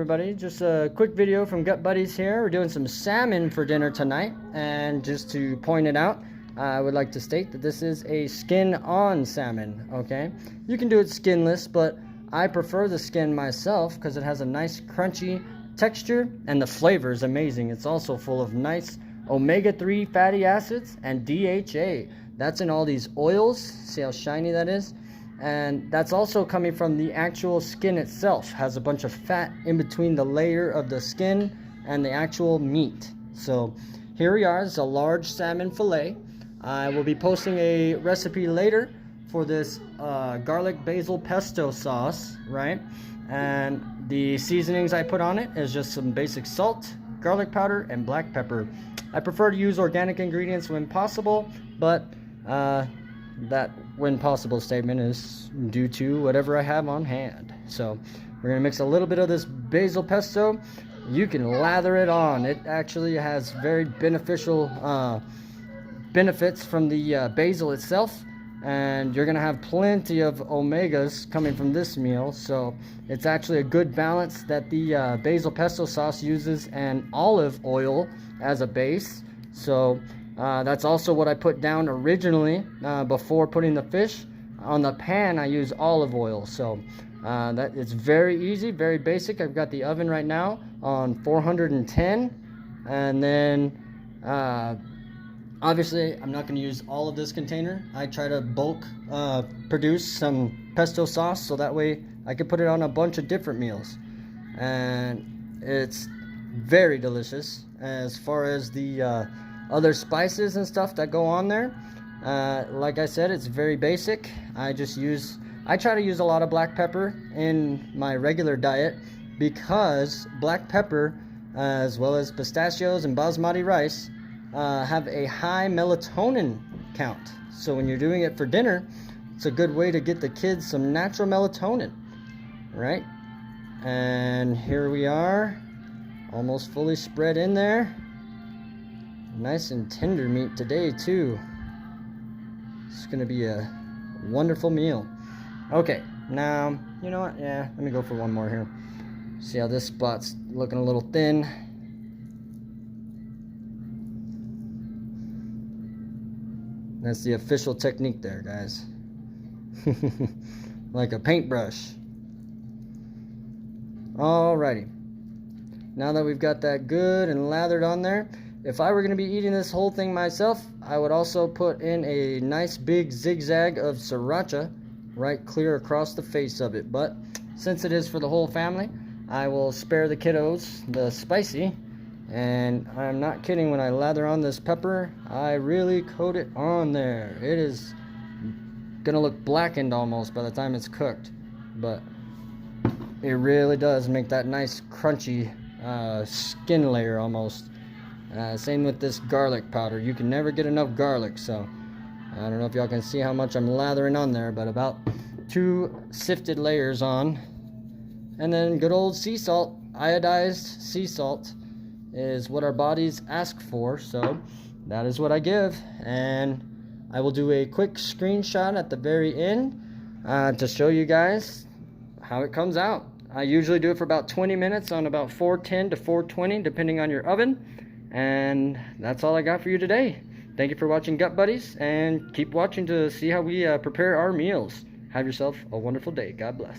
everybody? Just a quick video from Gut Buddies here. We're doing some salmon for dinner tonight, and just to point it out, I would like to state that this is a skin-on salmon, okay? You can do it skinless, but I prefer the skin myself because it has a nice crunchy texture and the flavor is amazing. It's also full of nice omega-3 fatty acids and DHA. That's in all these oils. See how shiny that is? And that's also coming from the actual skin itself. Has a bunch of fat in between the layer of the skin and the actual meat. So here we are. It's a large salmon fillet. I will be posting a recipe later for this garlic basil pesto sauce, right? And the seasonings I put on it is just some basic salt, garlic powder, and black pepper. I prefer to use organic ingredients when possible, but that when possible statement is due to whatever I have on hand. So we're gonna mix a little bit of this basil pesto. You can lather it on. It actually has very beneficial benefits from the basil itself, and you're gonna have plenty of omegas coming from this meal. So it's actually a good balance that the basil pesto sauce uses an olive oil as a base. So that's also what I put down originally before putting the fish. On the pan I use olive oil. So that it's very easy, very basic. I've got the oven right now on 410, and then obviously I'm not going to use all of this container. I try to bulk produce some pesto sauce so that way I can put it on a bunch of different meals, and it's very delicious. As far as the other spices and stuff that go on there, like I said, it's very basic. I try to use a lot of black pepper in my regular diet because black pepper, as well as pistachios and basmati rice, have a high melatonin count. So when you're doing it for dinner, it's a good way to get the kids some natural melatonin, right? And here we are, almost fully spread in there. Nice and tender meat today too. It's gonna be a wonderful meal. Okay, now you know what? Yeah, let me go for one more here. See how this spot's looking a little thin. That's the official technique there, guys. Like a paintbrush. Alrighty. Now that we've got that good and lathered on there, if I were going to be eating this whole thing myself, I would also put in a nice big zigzag of sriracha right clear across the face of it. But since it is for the whole family, I will spare the kiddos the spicy. And I'm not kidding, when I lather on this pepper, I really coat it on there. It is going to look blackened almost by the time it's cooked. But it really does make that nice crunchy skin layer almost. Same with this garlic powder. You can never get enough garlic, so I don't know if y'all can see how much I'm lathering on there, but about 2 sifted layers on. And then good old sea salt, iodized sea salt, is what our bodies ask for, so that is what I give. And I will do a quick screenshot at the very end to show you guys how it comes out. I usually do it for about 20 minutes on about 410 to 420 depending on your oven. And that's all I got for you today. Thank you for watching Gut Buddies, and keep watching to see how we prepare our meals. Have yourself a wonderful day. God bless.